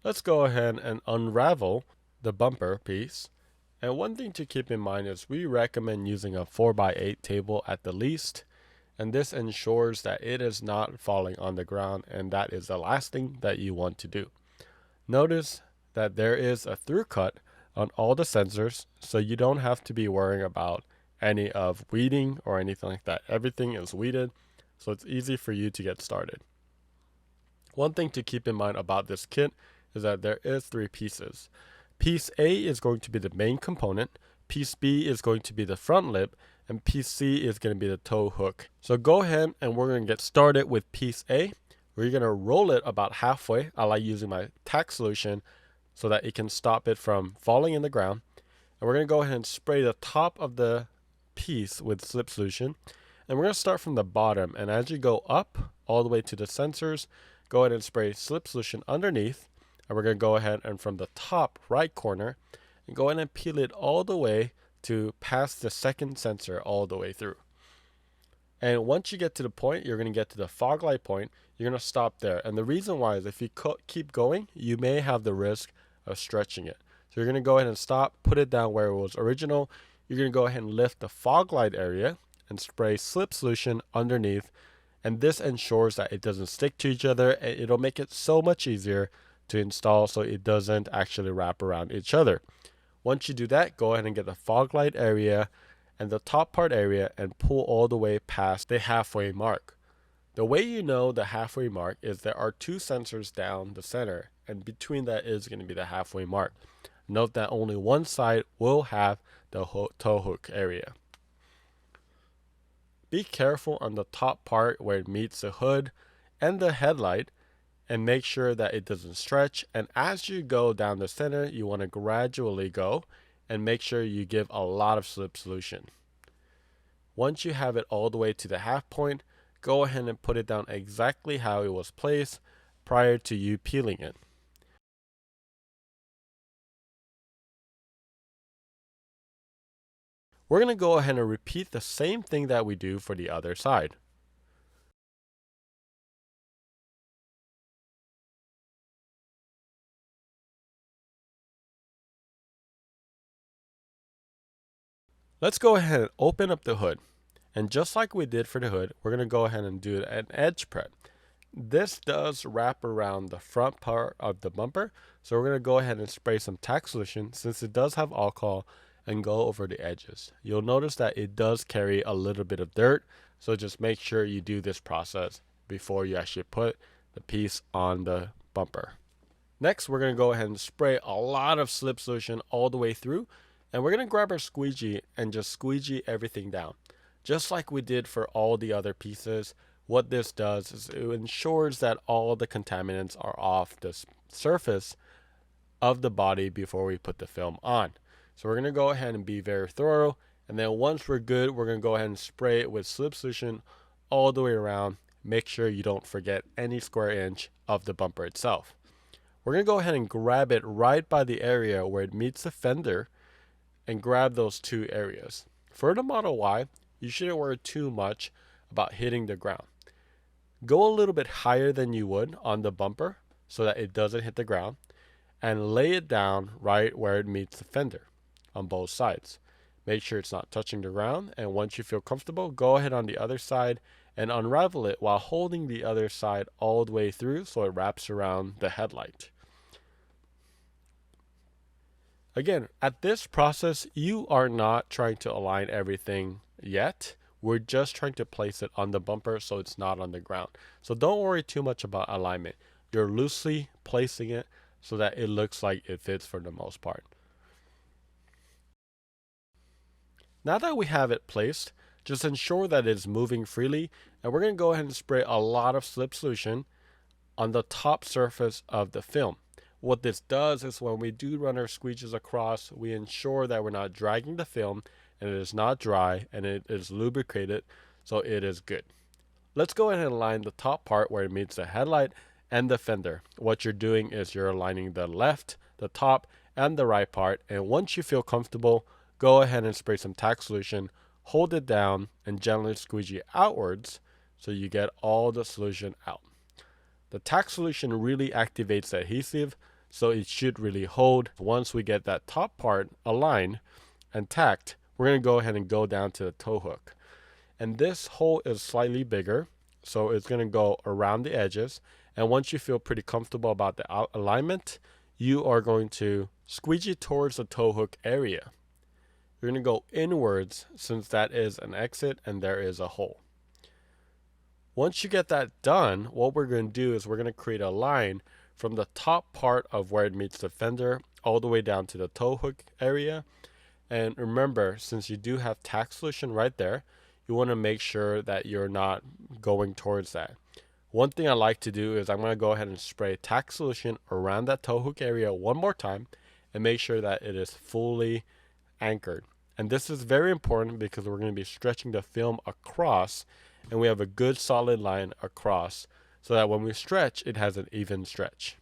Let's go ahead and unravel the bumper piece. And one thing to keep in mind is we recommend using a 4x8 table at the least, and this ensures that it is not falling on the ground, and that is the last thing that you want to do. Notice that there is a through cut on all the sensors, so you don't have to be worrying about any of weeding or anything like that. Everything is weeded, so it's easy for you to get started. One thing to keep in mind about this kit is that there is 3 pieces. Piece A is going to be the main component, piece B is going to be the front lip, and piece C is going to be the tow hook. So go ahead and we're going to get started with piece A. We're going to roll it about halfway. I like using my tack solution so that it can stop it from falling in the ground. And we're going to go ahead and spray the top of the piece with slip solution. And we're going to start from the bottom, and as you go up all the way to the sensors, go ahead and spray slip solution underneath. And we're going to go ahead and from the top right corner and go ahead and peel it all the way to past the second sensor all the way through. And once you get to the point, you're going to get to the fog light point, you're going to stop there. And the reason why is if you keep going, you may have the risk of stretching it. So you're going to go ahead and stop, put it down where it was original. You're going to go ahead and lift the fog light area and spray slip solution underneath. And this ensures that it doesn't stick to each other. And it'll make it so much easier to install so it doesn't actually wrap around each other. Once you do that, go ahead and get the fog light area and the top part area and pull all the way past the halfway mark. The way you know the halfway mark is there are 2 sensors down the center, and between that is going to be the halfway mark. Note that only one side will have the tow hook area. Be careful on the top part where it meets the hood and the headlight, and make sure that it doesn't stretch. And as you go down the center, you want to gradually go and make sure you give a lot of slip solution. Once you have it all the way to the half point, go ahead and put it down exactly how it was placed prior to you peeling it. We're going to go ahead and repeat the same thing that we do for the other side. Let's go ahead and open up the hood. And just like we did for the hood, we're going to go ahead and do an edge prep. This does wrap around the front part of the bumper. So we're going to go ahead and spray some tack solution since it does have alcohol and go over the edges. You'll notice that it does carry a little bit of dirt. So just make sure you do this process before you actually put the piece on the bumper. Next, we're going to go ahead and spray a lot of slip solution all the way through. And we're going to grab our squeegee and just squeegee everything down. Just like we did for all the other pieces, what this does is it ensures that all the contaminants are off the surface of the body before we put the film on. So we're going to go ahead and be very thorough. And then once we're good, we're going to go ahead and spray it with slip solution all the way around. Make sure you don't forget any square inch of the bumper itself. We're going to go ahead and grab it right by the area where it meets the fender and grab those 2 areas. For the Model Y, you shouldn't worry too much about hitting the ground. Go a little bit higher than you would on the bumper so that it doesn't hit the ground, and lay it down right where it meets the fender on both sides. Make sure it's not touching the ground, and once you feel comfortable, go ahead on the other side and unravel it while holding the other side all the way through so it wraps around the headlight. Again, at this process, you are not trying to align everything yet. We're just trying to place it on the bumper so it's not on the ground. So don't worry too much about alignment. You're loosely placing it so that it looks like it fits for the most part. Now that we have it placed, just ensure that it's moving freely, and we're going to go ahead and spray a lot of slip solution on the top surface of the film. What this does is when we do run our squeegees across, we ensure that we're not dragging the film and it is not dry and it is lubricated, so it is good. Let's go ahead and line the top part where it meets the headlight and the fender. What you're doing is you're aligning the left, the top, and the right part, and once you feel comfortable, go ahead and spray some tack solution, hold it down, and gently squeegee outwards so you get all the solution out. The tack solution really activates the adhesive, so it should really hold. Once we get that top part aligned and tacked, we're going to go ahead and go down to the tow hook. And this hole is slightly bigger, so it's going to go around the edges. And once you feel pretty comfortable about the alignment, you are going to squeegee towards the tow hook area. You're going to go inwards since that is an exit and there is a hole. Once you get that done, what we're going to do is we're going to create a line from the top part of where it meets the fender all the way down to the tow hook area. And remember, since you do have tack solution right there, you want to make sure that you're not going towards that. One thing I like to do is I'm going to go ahead and spray tack solution around that tow hook area one more time and make sure that it is fully anchored. And this is very important because we're going to be stretching the film across, and we have a good solid line across so that when we stretch, it has an even stretch.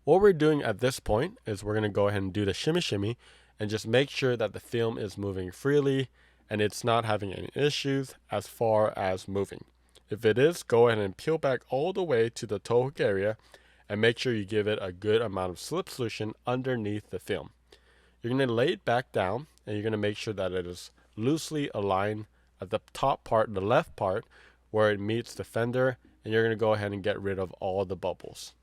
What we're doing at this point is we're going to go ahead and do the shimmy shimmy and just make sure that the film is moving freely and it's not having any issues as far as moving. If it is, go ahead and peel back all the way to the tow hook area and make sure you give it a good amount of slip solution underneath the film. You're going to lay it back down and you're going to make sure that it is loosely aligned at the top part, the left part, where it meets the fender, and you're going to go ahead and get rid of all the bubbles.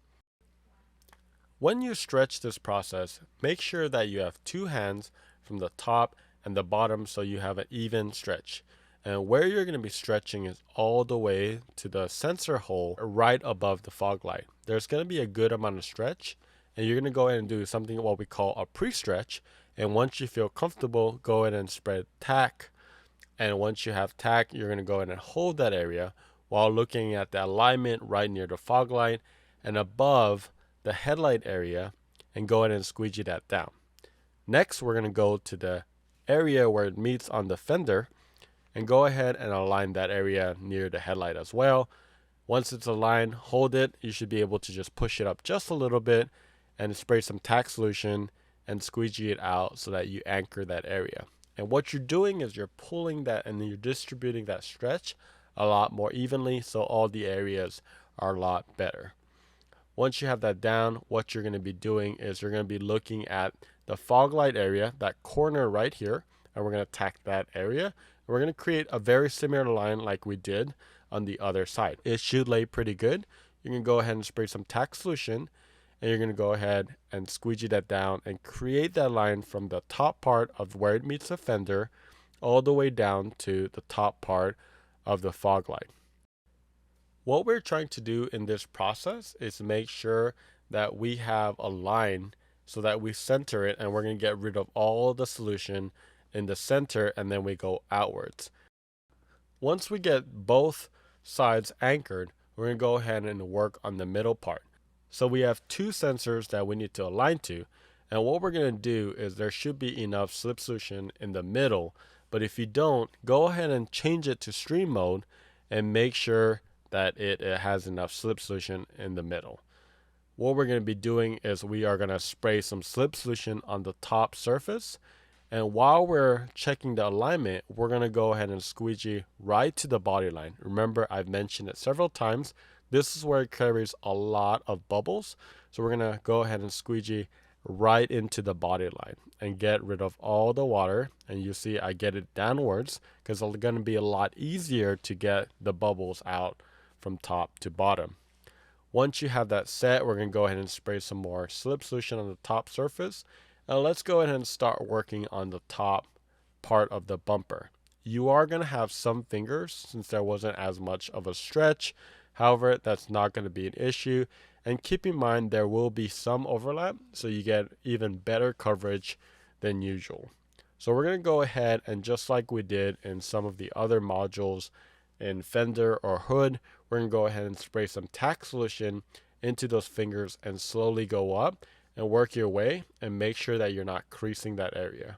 When you stretch this process, make sure that you have two hands from the top and the bottom so you have an even stretch. And where you're going to be stretching is all the way to the sensor hole right above the fog light. There's going to be a good amount of stretch, and you're going to go ahead and do something what we call a pre-stretch. And once you feel comfortable, go ahead and spread tack. And once you have tack, you're going to go ahead and hold that area while looking at the alignment right near the fog light and above the headlight area, and go ahead and squeegee that down. Next, we're going to go to the area where it meets on the fender and go ahead and align that area near the headlight as well. Once it's aligned, hold it. You should be able to just push it up just a little bit and spray some tack solution and squeegee it out so that you anchor that area. And what you're doing is you're pulling that and you're distributing that stretch a lot more evenly so all the areas are a lot better. Once you have that down, what you're going to be doing is you're going to be looking at the fog light area, that corner right here, and we're going to tack that area. We're going to create a very similar line like we did on the other side. It should lay pretty good. You can go ahead and spray some tack solution, and you're going to go ahead and squeegee that down and create that line from the top part of where it meets the fender all the way down to the top part of the fog light. What we're trying to do in this process is make sure that we have a line so that we center it, and we're going to get rid of all the solution in the center, and then we go outwards. Once we get both sides anchored, we're going to go ahead and work on the middle part. So we have two sensors that we need to align to, and what we're going to do is there should be enough slip solution in the middle, but if you don't, go ahead and change it to stream mode and make sure that it has enough slip solution in the middle. What we're going to be doing is we are going to spray some slip solution on the top surface, and while we're checking the alignment, we're going to go ahead and squeegee right to the body line. Remember, I've mentioned it several times. This is where it carries a lot of bubbles, so we're going to go ahead and squeegee right into the body line and get rid of all the water. And you see I get it downwards because it's going to be a lot easier to get the bubbles out from top to bottom. Once you have that set, we're going to go ahead and spray some more slip solution on the top surface. And let's go ahead and start working on the top part of the bumper. You are going to have some fingers since there wasn't as much of a stretch. However, that's not going to be an issue. And keep in mind there will be some overlap, so you get even better coverage than usual. So we're going to go ahead and just like we did in some of the other modules in fender or hood, we're going to go ahead and spray some tack solution into those fingers and slowly go up and work your way and make sure that you're not creasing that area.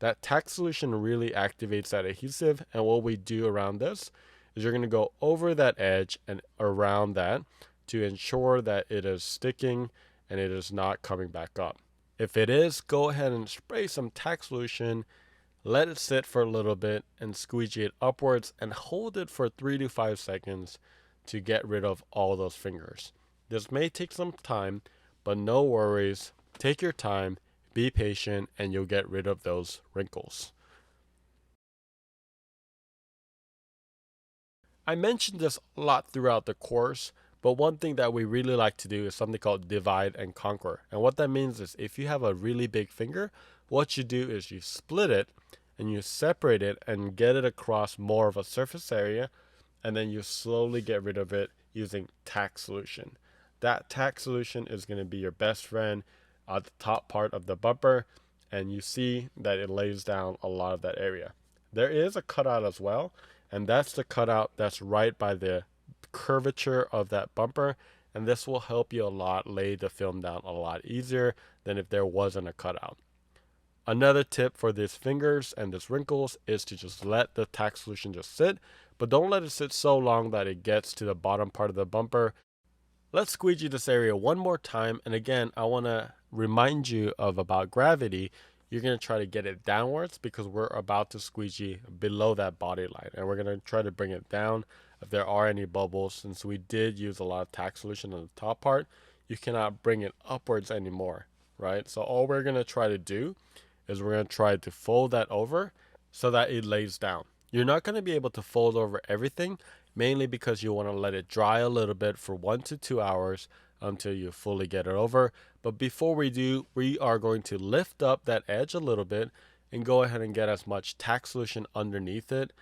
That tack solution really activates that adhesive, and what we do around this is you're going to go over that edge and around that to ensure that it is sticking and it is not coming back up. If it is, go ahead and spray some tack solution, let it sit for a little bit and squeegee it upwards and hold it for 3 to 5 seconds to get rid of all those fingers. This may take some time, but no worries. Take your time, be patient, and you'll get rid of those wrinkles. I mentioned this a lot throughout the course, but one thing that we really like to do is something called divide and conquer. And what that means is if you have a really big finger, what you do is you split it and you separate it and get it across more of a surface area, and then you slowly get rid of it using tack solution. That tack solution is going to be your best friend at the top part of the bumper, and you see that it lays down a lot of that area. There is a cutout as well, and that's the cutout that's right by the curvature of that bumper, and this will help you a lot lay the film down a lot easier than if there wasn't a cutout. Another tip for these fingers and these wrinkles is to just let the tack solution just sit, but don't let it sit so long that it gets to the bottom part of the bumper. Let's squeegee this area one more time, and again, I want to remind you of about gravity. You're going to try to get it downwards because we're about to squeegee below that body line, and we're going to try to bring it down if there are any bubbles. Since we did use a lot of tack solution on the top part, you cannot bring it upwards anymore, right? So all we're going to try to do is we're going to try to fold that over so that it lays down. You're not going to be able to fold over everything, mainly because you want to let it dry a little bit for 1 to 2 hours until you fully get it over. But before we do, we are going to lift up that edge a little bit and go ahead and get as much tack solution underneath it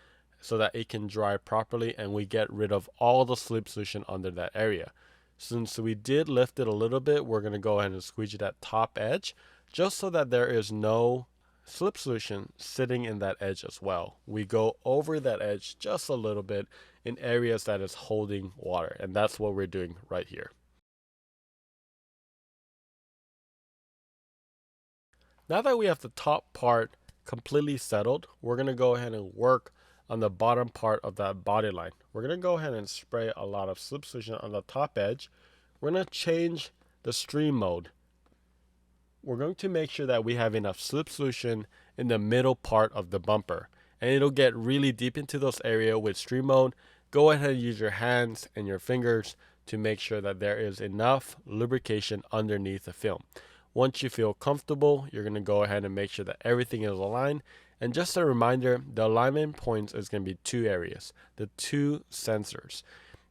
so that it can dry properly and we get rid of all the slip solution under that area. Since we did lift it a little bit, we're going to go ahead and squeegee that top edge just so that there is no slip solution sitting in that edge as well. We go over that edge just a little bit in areas that is holding water, and that's what we're doing right here. Now that we have the top part completely settled, we're going to go ahead and work on the bottom part of that body line. We're going to go ahead and spray a lot of slip solution on the top edge. We're going to change the stream mode. We're going to make sure that we have enough slip solution in the middle part of the bumper, and it'll get really deep into those areas with stream mode. Go ahead and use your hands and your fingers to make sure that there is enough lubrication underneath the film. Once you feel comfortable, you're going to go ahead and make sure that everything is aligned. And just a reminder, the alignment points is going to be 2 areas, the 2 sensors.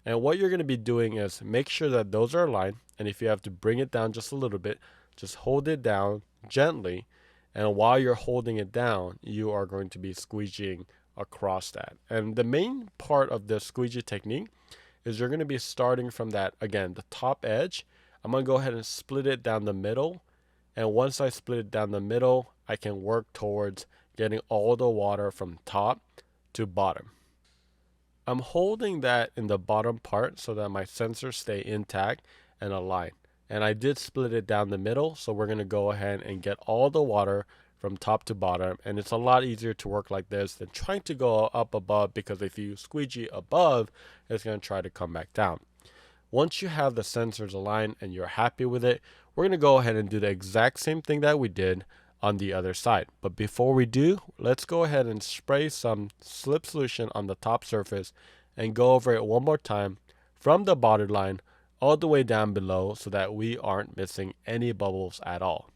And what you're going to be doing is make sure that those are aligned, and if you have to bring it down just a little bit, just hold it down gently, and while you're holding it down, you are going to be squeegeeing across that. And the main part of the squeegee technique is you're going to be starting from that, again, the top edge. I'm going to go ahead and split it down the middle, and once I split it down the middle, I can work towards getting all the water from top to bottom. I'm holding that in the bottom part so that my sensors stay intact and aligned. And I did split it down the middle, so we're going to go ahead and get all the water from top to bottom. And it's a lot easier to work like this than trying to go up above, because if you squeegee above, it's going to try to come back down. Once you have the sensors aligned and you're happy with it, we're going to go ahead and do the exact same thing that we did on the other side. But before we do, let's go ahead and spray some slip solution on the top surface and go over it one more time from the body line all the way down below so that we aren't missing any bubbles at all.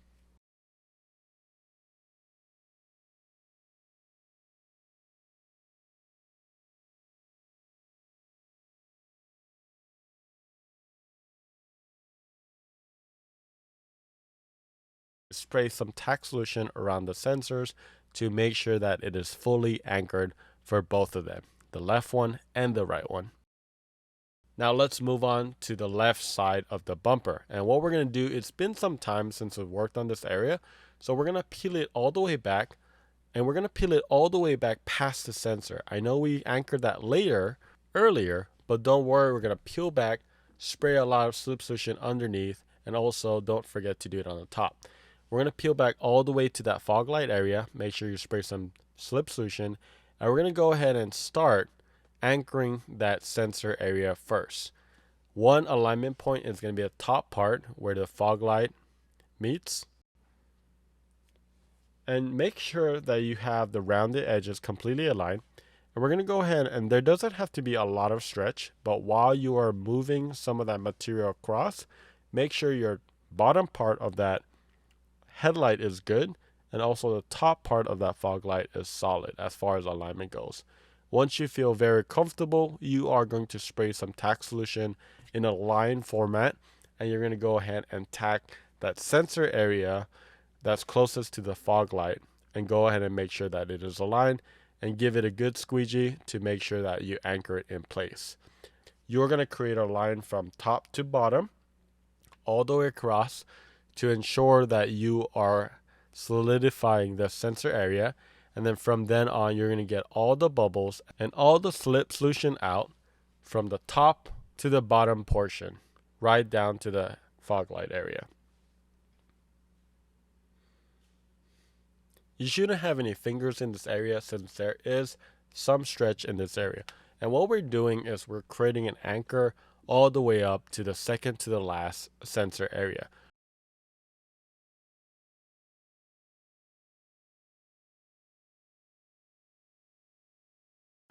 Spray some tack solution around the sensors to make sure that it is fully anchored for both of them, the left one and the right one. Now let's move on to the left side of the bumper. And what we're going to do, it's been some time since we've worked on this area, so we're going to peel it all the way back, and we're going to peel it all the way back past the sensor. I know we anchored that earlier, but don't worry, we're going to peel back, spray a lot of slip solution underneath, and also don't forget to do it on the top. We're going to peel back all the way to that fog light area. Make sure you spray some slip solution, and we're going to go ahead and start anchoring that sensor area first. One alignment point is going to be the top part where the fog light meets. And make sure that you have the rounded edges completely aligned. And we're going to go ahead, and there doesn't have to be a lot of stretch, but while you are moving some of that material across, make sure you're bottom part of that headlight is good, and also the top part of that fog light is solid as far as alignment goes. Once you feel very comfortable, you are going to spray some tack solution in a line format, and you're going to go ahead and tack that sensor area that's closest to the fog light, and go ahead and make sure that it is aligned, and give it a good squeegee to make sure that you anchor it in place. You're going to create a line from top to bottom all the way across to ensure that you are solidifying the sensor area. And then from then on, you're going to get all the bubbles and all the slip solution out from the top to the bottom portion, right down to the fog light area. You shouldn't have any fingers in this area since there is some stretch in this area. And what we're doing is we're creating an anchor all the way up to the second to the last sensor area.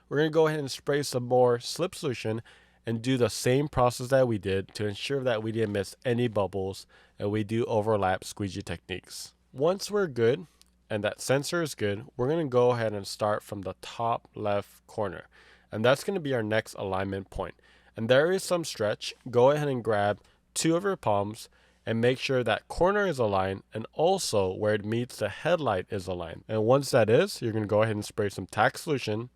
We're going to go ahead and spray some more slip solution and do the same process that we did to ensure that we didn't miss any bubbles and we do overlap squeegee techniques. Once we're good and that sensor is good, we're going to go ahead and start from the top left corner. And that's going to be our next alignment point. And there is some stretch. Go ahead and grab 2 of your palms and make sure that corner is aligned and also where it meets the headlight is aligned. And once that is, you're going to go ahead and spray some tack solution.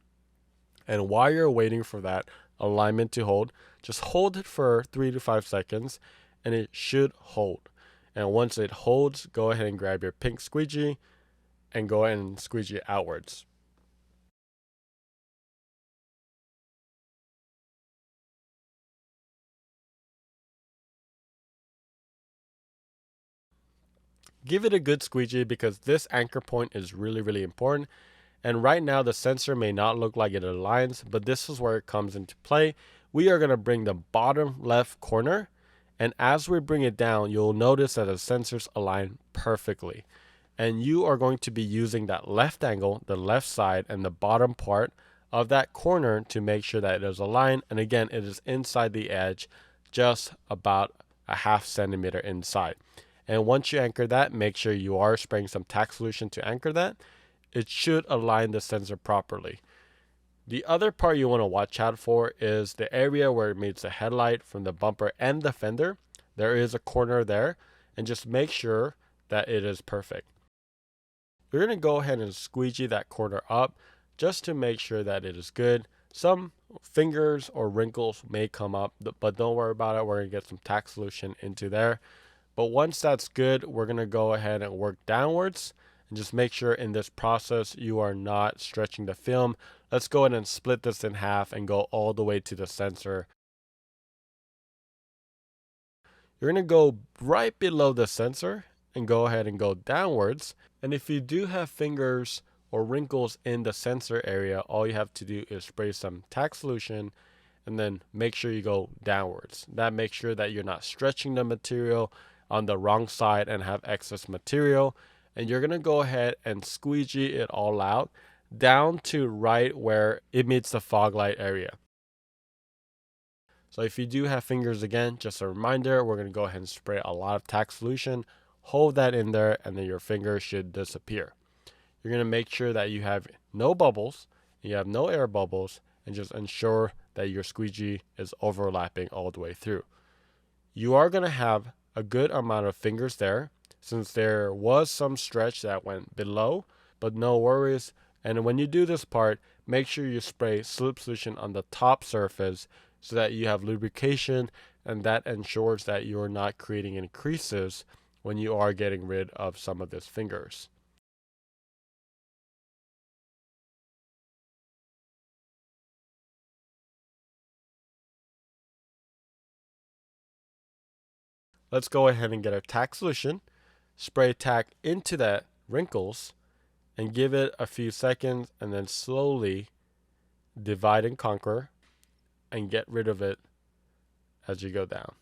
And while you're waiting for that alignment to hold, just hold it for 3 to 5 seconds and it should hold. And once it holds, go ahead and grab your pink squeegee and go ahead and squeegee it outwards. Give it a good squeegee because this anchor point is really important. And right now the sensor may not look like it aligns, but this is where it comes into play. We are going to bring the bottom left corner, and as we bring it down, you'll notice that the sensors align perfectly. And you are going to be using that left angle, the left side, and the bottom part of that corner to make sure that it is aligned. And again, it is inside the edge, just about a ½ centimeter inside. And once you anchor that, make sure you are spraying some tack solution to anchor that. It should align the sensor properly. The other part you want to watch out for is the area where it meets the headlight from the bumper and the fender. There is a corner there, and just make sure that it is perfect. You're going to go ahead and squeegee that corner up just to make sure that it is good. Some fingers or wrinkles may come up, but don't worry about it. We're going to get some tack solution into there. But once that's good, we're going to go ahead and work downwards. And just make sure in this process you are not stretching the film. Let's go ahead and split this in half and go all the way to the sensor. You're going to go right below the sensor and go ahead and go downwards. And if you do have fingers or wrinkles in the sensor area, all you have to do is spray some tack solution and then make sure you go downwards. That makes sure that you're not stretching the material on the wrong side and have excess material. And you're going to go ahead and squeegee it all out down to right where it meets the fog light area. So if you do have fingers, again, just a reminder, we're going to go ahead and spray a lot of tack solution, hold that in there, and then your finger should disappear. You're going to make sure that you have no bubbles, you have no air bubbles, and just ensure that your squeegee is overlapping all the way through. You are going to have a good amount of fingers there, since there was some stretch that went below, but no worries. And when you do this part, make sure you spray slip solution on the top surface so that you have lubrication, and that ensures that you are not creating any creases when you are getting rid of some of these fingers. Let's go ahead and get our tack solution, spray tack into that wrinkles, and give it a few seconds, and then slowly divide and conquer and get rid of it as you go down.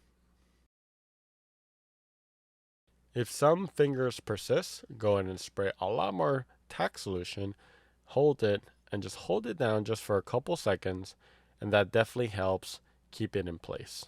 If some fingers persist, go ahead and spray a lot more tack solution, hold it, and just hold it down just for a couple seconds, and that definitely helps keep it in place.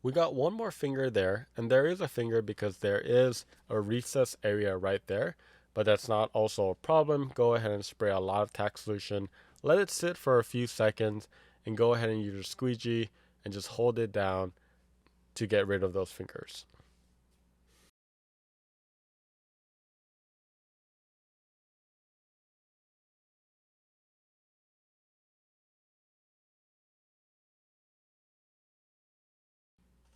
We got one more finger there, and there is a finger because there is a recess area right there, but that's not also a problem. Go ahead and spray a lot of tack solution, let it sit for a few seconds, and go ahead and use your squeegee and just hold it down to get rid of those fingers.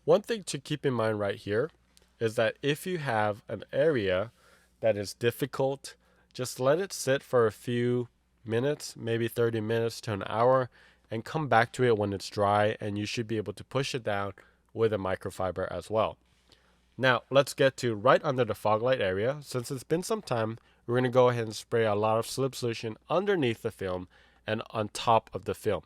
One thing to keep in mind right here is that if you have an area that is difficult, just let it sit for a few minutes, maybe 30 minutes to an hour, and come back to it when it's dry, and you should be able to push it down with a microfiber as well. Now, let's get to right under the fog light area. Since it's been some time, we're going to go ahead and spray a lot of slip solution underneath the film and on top of the film.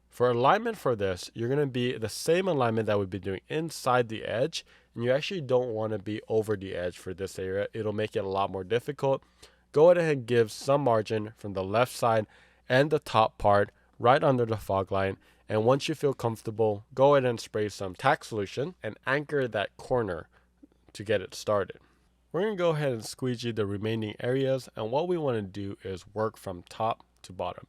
For alignment for this, you're going to be the same alignment that we've been doing inside the edge, and you actually don't want to be over the edge for this area. It'll make it a lot more difficult. Go ahead and give some margin from the left side and the top part right under the fog line, and once you feel comfortable, go ahead and spray some tack solution and anchor that corner to get it started. We're going to go ahead and squeegee the remaining areas, and what we want to do is work from top to bottom.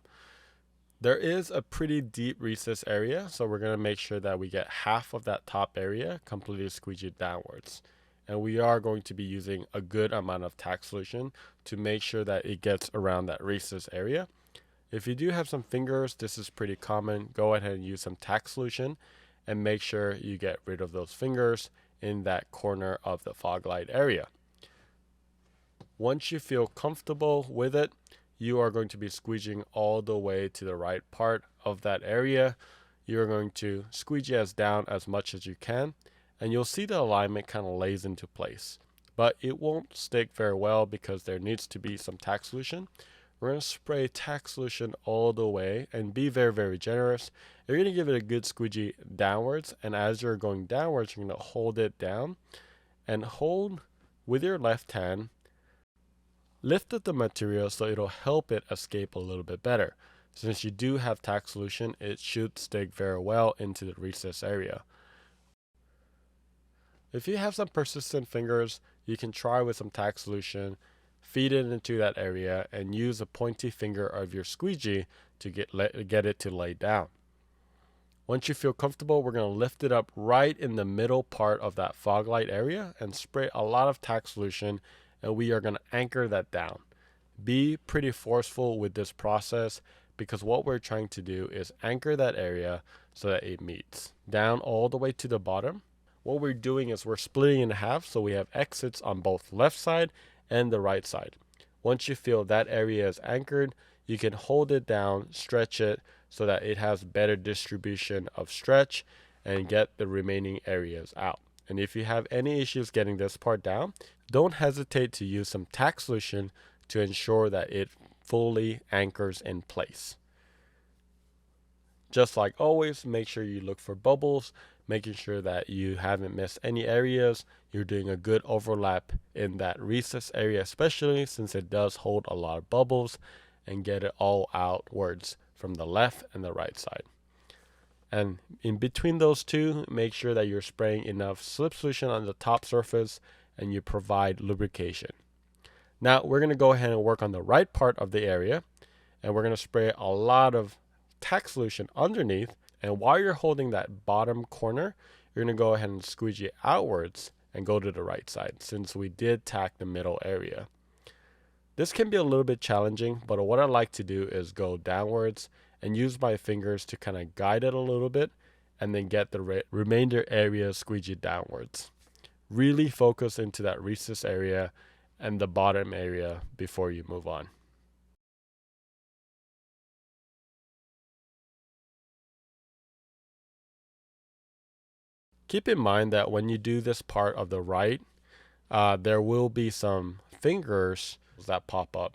There is a pretty deep recess area, so we're going to make sure that we get half of that top area completely squeegeed downwards. And we are going to be using a good amount of tack solution to make sure that it gets around that recess area. If you do have some fingers, this is pretty common. Go ahead and use some tack solution and make sure you get rid of those fingers in that corner of the fog light area. Once you feel comfortable with it, you are going to be squeegeeing all the way to the right part of that area. You're going to squeegee as down as much as you can, and you'll see the alignment kind of lays into place. But it won't stick very well because there needs to be some tack solution. We're going to spray tack solution all the way and be very, very generous. You're going to give it a good squeegee downwards, and as you're going downwards, you're going to hold it down and hold with your left hand. Lift up the material so it'll help it escape a little bit better. Since you do have tack solution, it should stick very well into the recess area. If you have some persistent fingers, you can try with some tack solution, feed it into that area, and use a pointy finger of your squeegee to get it to lay down. Once you feel comfortable, we're going to lift it up right in the middle part of that fog light area and spray a lot of tack solution, and we are going to anchor that down. Be pretty forceful with this process because what we're trying to do is anchor that area so that it meets down all the way to the bottom. What we're doing is we're splitting in half so we have exits on both left side and the right side. Once you feel that area is anchored, you can hold it down, stretch it so that it has better distribution of stretch and get the remaining areas out. And if you have any issues getting this part down, don't hesitate to use some tack solution to ensure that it fully anchors in place. Just like always, make sure you look for bubbles, making sure that you haven't missed any areas. You're doing a good overlap in that recess area, especially since it does hold a lot of bubbles, and get it all outwards from the left and the right side. And in between those two, make sure that you're spraying enough slip solution on the top surface and you provide lubrication. Now we're going to go ahead and work on the right part of the area, and we're going to spray a lot of tack solution underneath. And while you're holding that bottom corner, you're going to go ahead and squeegee outwards and go to the right side since we did tack the middle area. This can be a little bit challenging, but what I like to do is go downwards and use my fingers to kind of guide it a little bit and then get the remainder area squeegee downwards. Really focus into that recess area and the bottom area before you move on. Keep in mind that when you do this part of the right, there will be some fingers that pop up.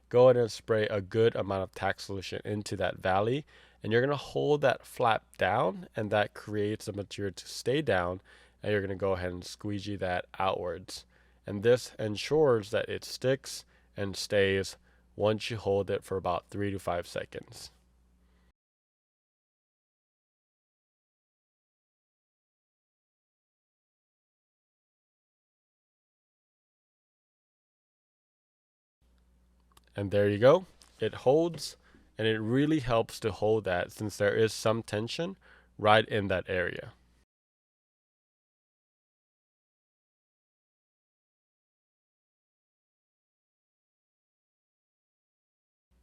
Go ahead and spray a good amount of tack solution into that valley, and you're going to hold that flap down, and that creates the material to stay down, and you're going to go ahead and squeegee that outwards. And this ensures that it sticks and stays once you hold it for about 3 to 5 seconds. And there you go. It holds, and it really helps to hold that since there is some tension right in that area.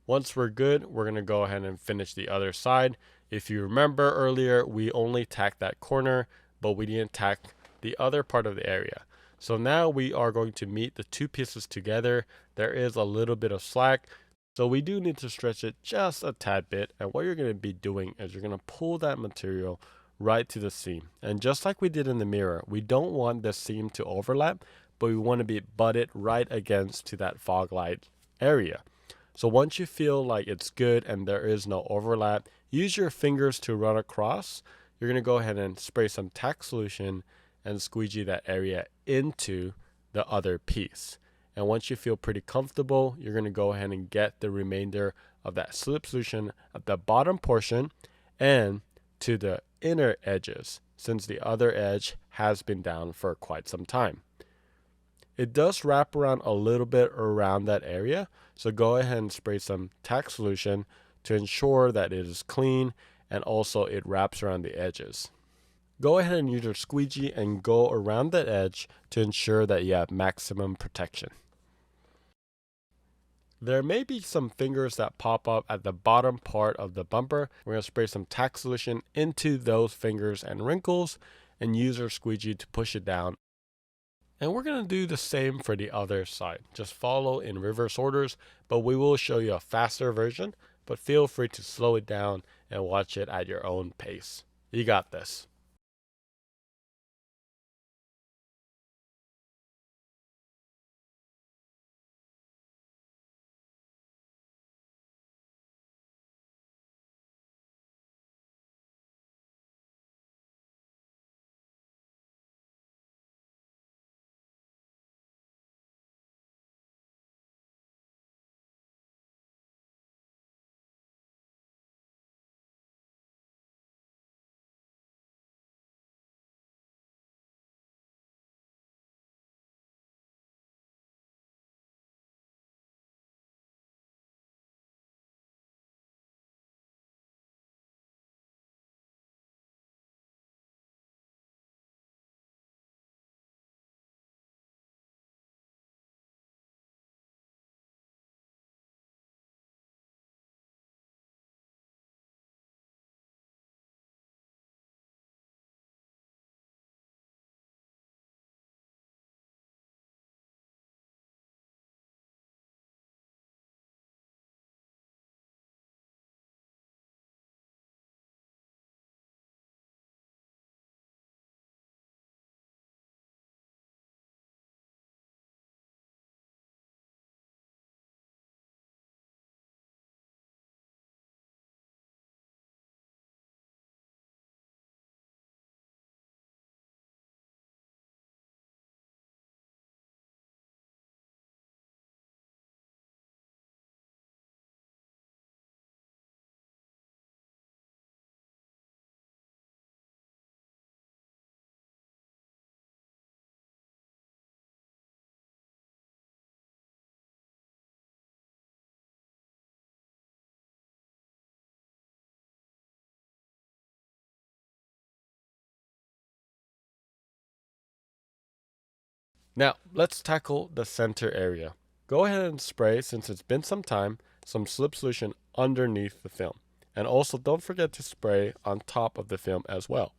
Once we're good, we're going to go ahead and finish the other side. If you remember earlier, we only tacked that corner, but we didn't tack the other part of the area. So now we are going to meet the two pieces together. There is a little bit of slack, so we do need to stretch it just a tad bit. And what you're going to be doing is you're going to pull that material right to the seam. And just like we did in the mirror, we don't want the seam to overlap, but we want to be butted right against to that fog light area. So once you feel like it's good and there is no overlap, use your fingers to run across. You're going to go ahead and spray some tack solution and squeegee that area into the other piece. And once you feel pretty comfortable, you're going to go ahead and get the remainder of that slip solution at the bottom portion and to the inner edges, since the other edge has been down for quite some time. It does wrap around a little bit around that area, so go ahead and spray some tack solution to ensure that it is clean and also it wraps around the edges. Go ahead and use your squeegee and go around that edge to ensure that you have maximum protection. There may be some fingers that pop up at the bottom part of the bumper. We're going to spray some tack solution into those fingers and wrinkles and use our squeegee to push it down. And we're going to do the same for the other side. Just follow in reverse orders, but we will show you a faster version, but feel free to slow it down and watch it at your own pace. You got this. Now, let's tackle the center area. Go ahead and spray, since it's been some time, some slip solution underneath the film. And also don't forget to spray on top of the film as well.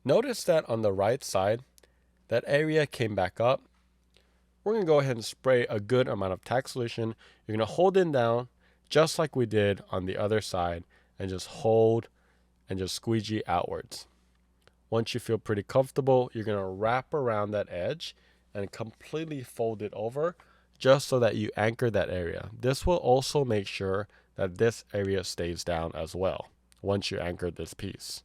Notice that on the right side, that area came back up. We're going to go ahead and spray a good amount of tack solution. You're going to hold it down just like we did on the other side and just hold and just squeegee outwards. Once you feel pretty comfortable, you're going to wrap around that edge and completely fold it over just so that you anchor that area. This will also make sure that this area stays down as well once you anchor this piece.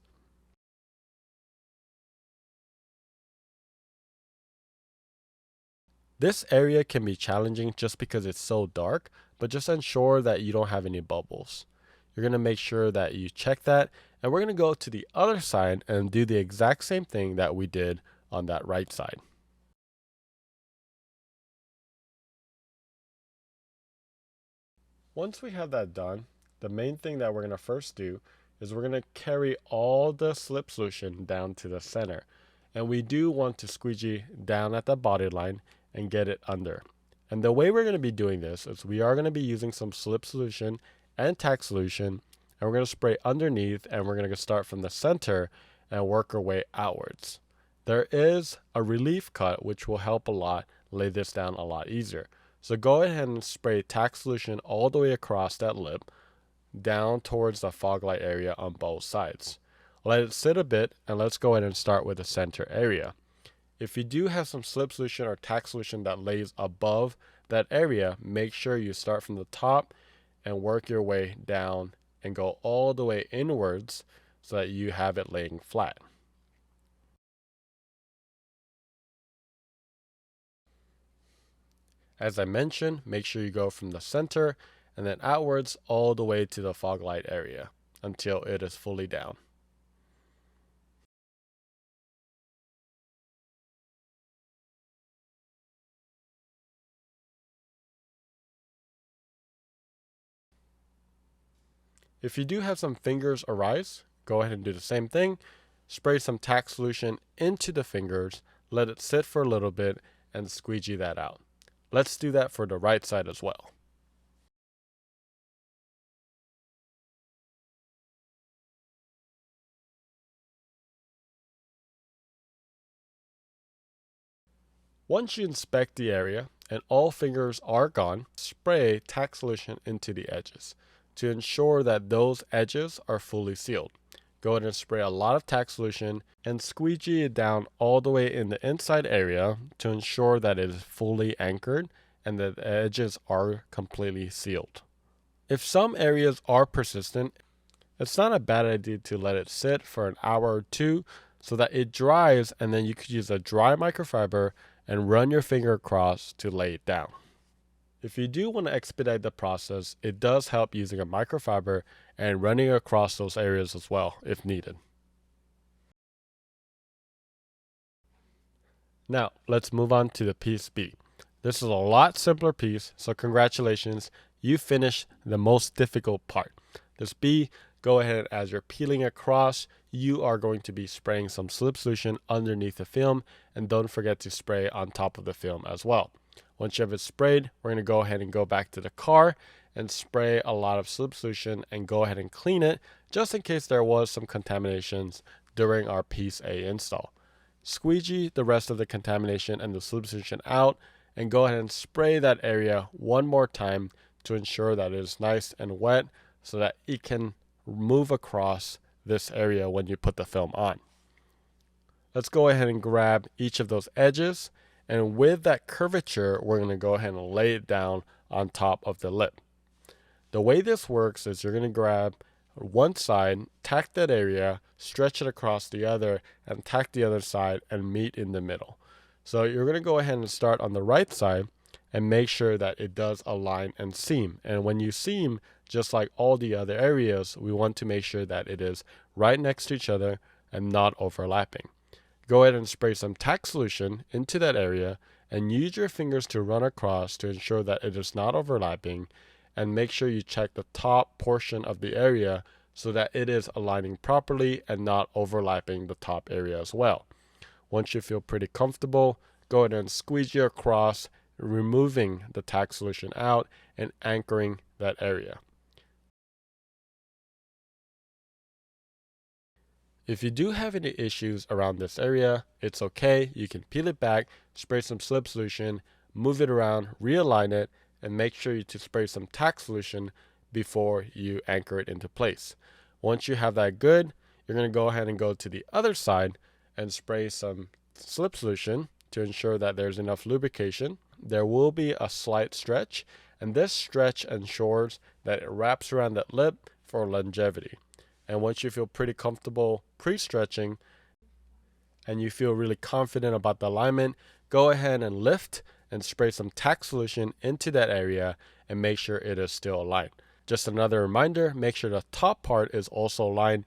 This area can be challenging just because it's so dark, but just ensure that you don't have any bubbles. You're going to make sure that you check that, and we're going to go to the other side and do the exact same thing that we did on that right side. Once we have that done, the main thing that we're going to first do is we're going to carry all the slip solution down to the center. And we do want to squeegee down at the body line and get it under. And the way we're going to be doing this is we are going to be using some slip solution and tack solution, and we're going to spray underneath, and we're going to start from the center and work our way outwards. There is a relief cut which will help a lot lay this down a lot easier. So go ahead and spray tack solution all the way across that lip down towards the fog light area on both sides. Let it sit a bit, and let's go ahead and start with the center area. If you do have some slip solution or tack solution that lays above that area, make sure you start from the top and work your way down and go all the way inwards so that you have it laying flat. As I mentioned, make sure you go from the center and then outwards all the way to the fog light area until it is fully down. If you do have some fingers arise, go ahead and do the same thing. Spray some tack solution into the fingers, let it sit for a little bit, and squeegee that out. Let's do that for the right side as well. Once you inspect the area and all fingers are gone, spray tack solution into the edges to ensure that those edges are fully sealed. Go ahead and spray a lot of tack solution and squeegee it down all the way in the inside area to ensure that it is fully anchored and that the edges are completely sealed. If some areas are persistent, it's not a bad idea to let it sit for an hour or two so that it dries, and then you could use a dry microfiber and run your finger across to lay it down. If you do want to expedite the process, it does help using a microfiber and running across those areas as well if needed. Now, let's move on to the piece B. This is a lot simpler piece, so congratulations, you finished the most difficult part. This B, go ahead, as you're peeling across, you are going to be spraying some slip solution underneath the film, and don't forget to spray on top of the film as well. Once you have it sprayed, we're going to go ahead and go back to the car and spray a lot of slip solution and go ahead and clean it just in case there was some contaminations during our piece A install. Squeegee the rest of the contamination and the slip solution out and go ahead and spray that area one more time to ensure that it is nice and wet so that it can move across this area when you put the film on. Let's go ahead and grab each of those edges, and with that curvature, we're going to go ahead and lay it down on top of the lip. The way this works is you're going to grab one side, tack that area, stretch it across the other, and tack the other side and meet in the middle. So you're going to go ahead and start on the right side and make sure that it does align and seam. And when you seam, just like all the other areas, we want to make sure that it is right next to each other and not overlapping. Go ahead and spray some tack solution into that area and use your fingers to run across to ensure that it is not overlapping, and make sure you check the top portion of the area so that it is aligning properly and not overlapping the top area as well. Once you feel pretty comfortable, go ahead and squeegee across, removing the tack solution out and anchoring that area. If you do have any issues around this area, it's okay. You can peel it back, spray some slip solution, move it around, realign it, and make sure you to spray some tack solution before you anchor it into place. Once you have that good, you're going to go ahead and go to the other side and spray some slip solution to ensure that there's enough lubrication. There will be a slight stretch, and this stretch ensures that it wraps around that lip for longevity. And once you feel pretty comfortable pre-stretching and you feel really confident about the alignment, go ahead and lift and spray some tack solution into that area and make sure it is still aligned. Just another reminder, make sure the top part is also aligned.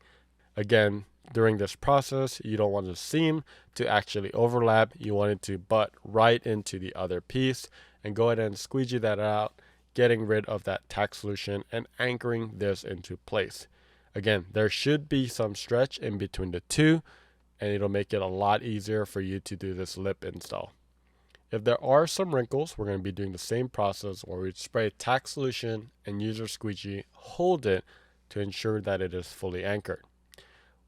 Again, during this process, you don't want the seam to actually overlap. You want it to butt right into the other piece, and go ahead and squeegee that out. getting rid of that tack solution and anchoring this into place. Again, there should be some stretch in between the two, and it'll make it a lot easier for you to do this lip install. If there are some wrinkles, we're going to be doing the same process where we spray tack solution and use our squeegee, hold it to ensure that it is fully anchored.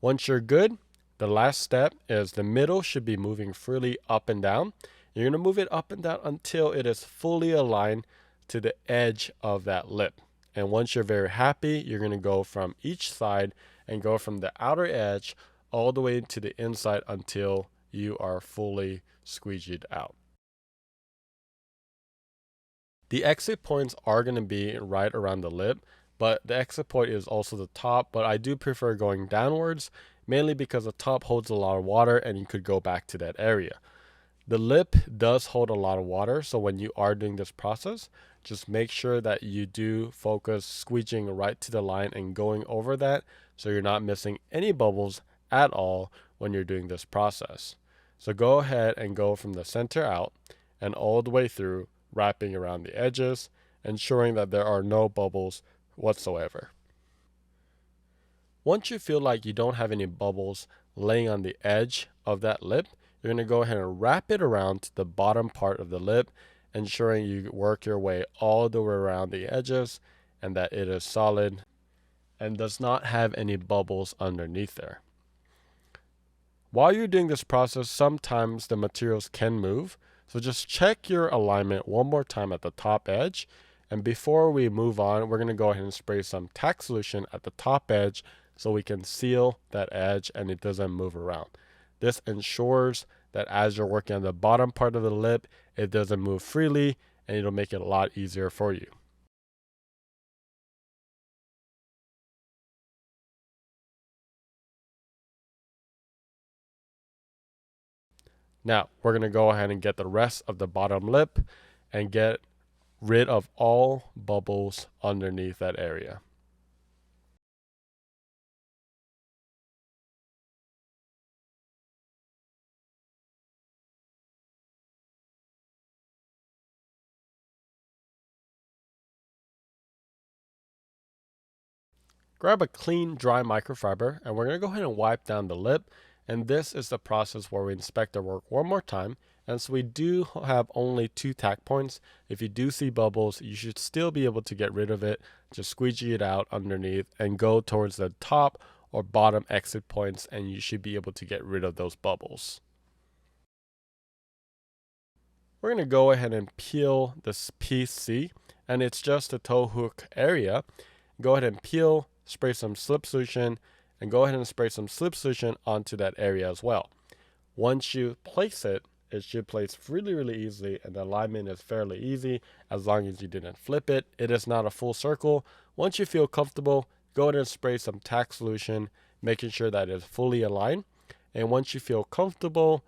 Once you're good, the last step is the middle should be moving freely up and down. You're going to move it up and down until it is fully aligned to the edge of that lip. And once you're very happy, you're going to go from each side and go from the outer edge all the way to the inside until you are fully squeegeed out. The exit points are going to be right around the lip, but the exit point is also the top, but I do prefer going downwards, mainly because the top holds a lot of water and you could go back to that area. The lip does hold a lot of water, so when you are doing this process, just make sure that you do focus squeegeeing right to the line and going over that so you're not missing any bubbles at all when you're doing this process. So go ahead and go from the center out and all the way through, wrapping around the edges, ensuring that there are no bubbles whatsoever. Once you feel like you don't have any bubbles laying on the edge of that lip, you're going to go ahead and wrap it around to the bottom part of the lip, ensuring you work your way all the way around the edges and that it is solid and does not have any bubbles underneath there. While you're doing this process, sometimes the materials can move, so just check your alignment one more time at the top edge. And before we move on, we're going to go ahead and spray some tack solution at the top edge so we can seal that edge and it doesn't move around. This ensures that as you're working on the bottom part of the lip, it doesn't move freely and it'll make it a lot easier for you. Now, we're going to go ahead and get the rest of the bottom lip and get rid of all bubbles underneath that area. Grab a clean, dry microfiber, and we're going to go ahead and wipe down the lip. And this is the process where we inspect our work one more time. And so we do have only 2 tack points. If you do see bubbles, you should still be able to get rid of it. Just squeegee it out underneath and go towards the top or bottom exit points, and you should be able to get rid of those bubbles. We're going to go ahead and peel this piece C, and it's just the toe hook area. Go ahead and peel, spray some slip solution, and go ahead and spray some slip solution onto that area as well. Once you place it, it should place really easily, and the alignment is fairly easy as long as you didn't flip it. It is not a full circle. Once you feel comfortable, go ahead and spray some tack solution, making sure that it is fully aligned. And once you feel comfortable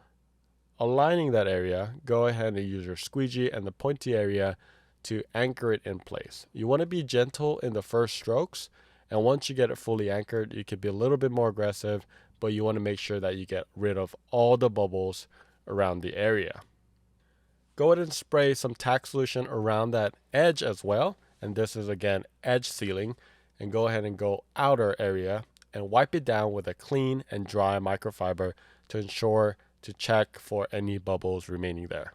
aligning that area, go ahead and use your squeegee and the pointy area to anchor it in place. You want to be gentle in the first strokes, and once you get it fully anchored, you can be a little bit more aggressive, but you want to make sure that you get rid of all the bubbles around the area. Go ahead and spray some tack solution around that edge as well, and this is again edge sealing, and go ahead and go outer area and wipe it down with a clean and dry microfiber to ensure to check for any bubbles remaining there.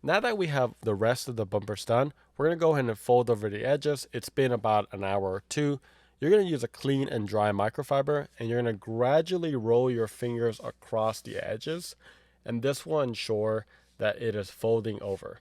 Now that we have the rest of the bumpers done, we're going to go ahead and fold over the edges. It's been about an hour or 2. You're going to use a clean and dry microfiber, and you're going to gradually roll your fingers across the edges, and this will ensure that it is folding over.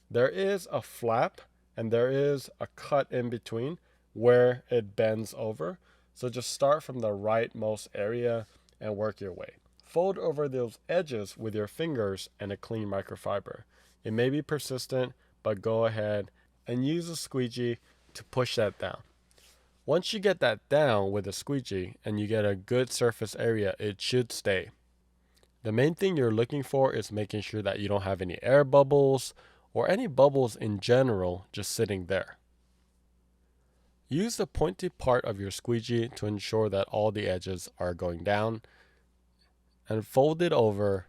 There is a flap and there is a cut in between where it bends over, so just start from the rightmost area and work your way. Fold over those edges with your fingers and a clean microfiber. It may be persistent, but go ahead and use a squeegee to push that down. Once you get that down with a squeegee and you get a good surface area, it should stay. The main thing you're looking for is making sure that you don't have any air bubbles or any bubbles in general just sitting there. Use the pointy part of your squeegee to ensure that all the edges are going down, and fold it over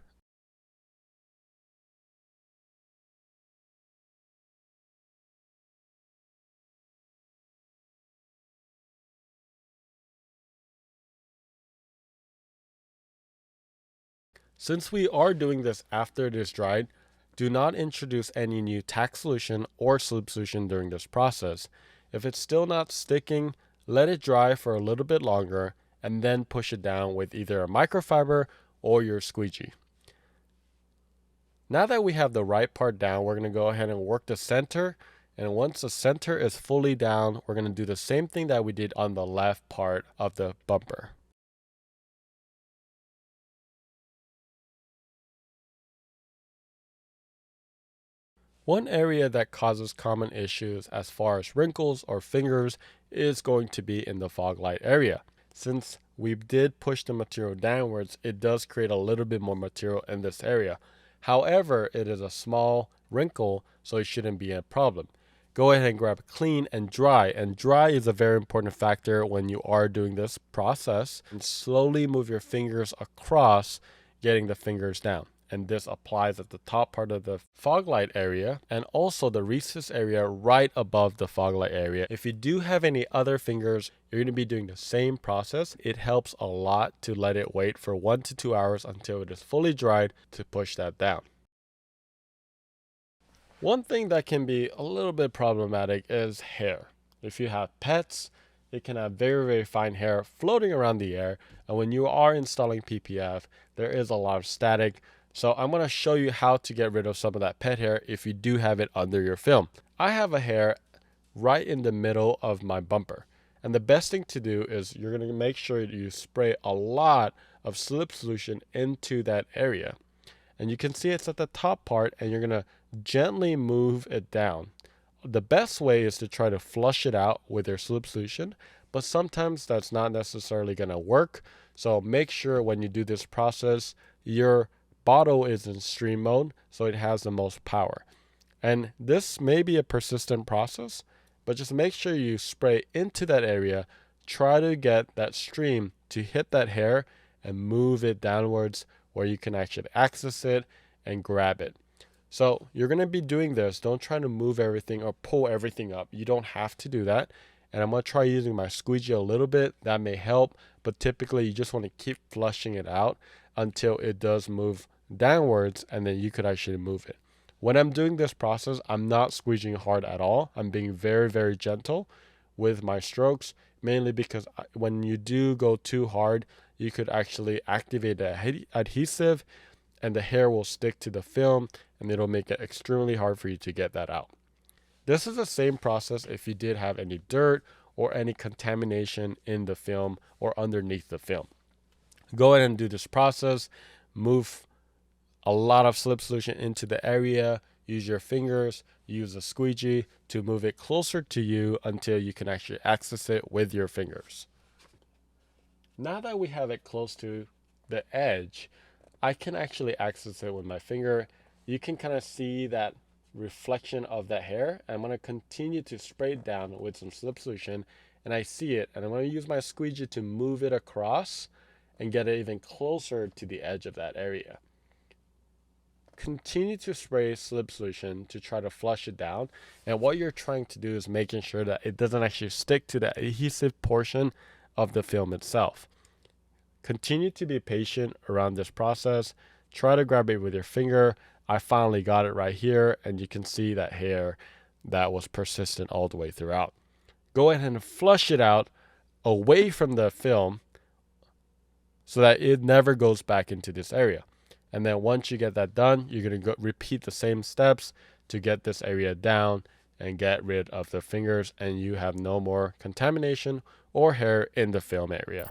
Since we are doing this after it is dried, do not introduce any new tack solution or slip solution during this process. If it's still not sticking, let it dry for a little bit longer and then push it down with either a microfiber or your squeegee. Now that we have the right part down, we're going to go ahead and work the center. And once the center is fully down, we're going to do the same thing that we did on the left part of the bumper. One area that causes common issues as far as wrinkles or fingers is going to be in the fog light area. Since we did push the material downwards, it does create a little bit more material in this area. However, it is a small wrinkle, so it shouldn't be a problem. Go ahead and grab clean and dry. And dry is a very important factor when you are doing this process. And slowly move your fingers across, getting the fingers down. And this applies at the top part of the fog light area and also the recess area right above the fog light area. If you do have any other fingers, you're going to be doing the same process. It helps a lot to let it wait for 1 to 2 hours until it is fully dried to push that down. One thing that can be a little bit problematic is hair. If you have pets, it can have very, very fine hair floating around the air. And when you are installing PPF, there is a lot of static. So I'm going to show you how to get rid of some of that pet hair if you do have it under your film. I have a hair right in the middle of my bumper. And the best thing to do is you're going to make sure you spray a lot of slip solution into that area. And you can see it's at the top part and you're going to gently move it down. The best way is to try to flush it out with your slip solution, but sometimes that's not necessarily going to work. So make sure when you do this process, your bottle is in stream mode, so it has the most power. And this may be a persistent process, but just make sure you spray into that area. Try to get that stream to hit that hair and move it downwards where you can actually access it and grab it. So you're going to be doing this. Don't try to move everything or pull everything up. You don't have to do that. And I'm going to try using my squeegee a little bit. That may help, but typically you just want to keep flushing it out until it does move downwards, and then you could actually move it. When I'm doing this process, I'm not squeezing hard at all. I'm being very, very gentle with my strokes, mainly because when you do go too hard, you could actually activate the adhesive and the hair will stick to the film and it'll make it extremely hard for you to get that out. This is the same process if you did have any dirt or any contamination in the film or underneath the film. Go ahead and do this process. Move a lot of slip solution into the area. Use your fingers, use a squeegee to move it closer to you until you can actually access it with your fingers. Now that we have it close to the edge, I can actually access it with my finger. You can kind of see that reflection of that hair. I'm going to continue to spray it down with some slip solution, and I see it, and I'm going to use my squeegee to move it across and get it even closer to the edge of that area. Continue to spray slip solution to try to flush it down, and what you're trying to do is making sure that it doesn't actually stick to the adhesive portion of the film itself. Continue to be patient around this process. Try to grab it with your finger. I finally got it right here, and you can see that hair that was persistent all the way throughout. Go ahead and flush it out away from the film so that it never goes back into this area. And then once you get that done, you're going to repeat the same steps to get this area down and get rid of the fingers, and you have no more contamination or hair in the film area.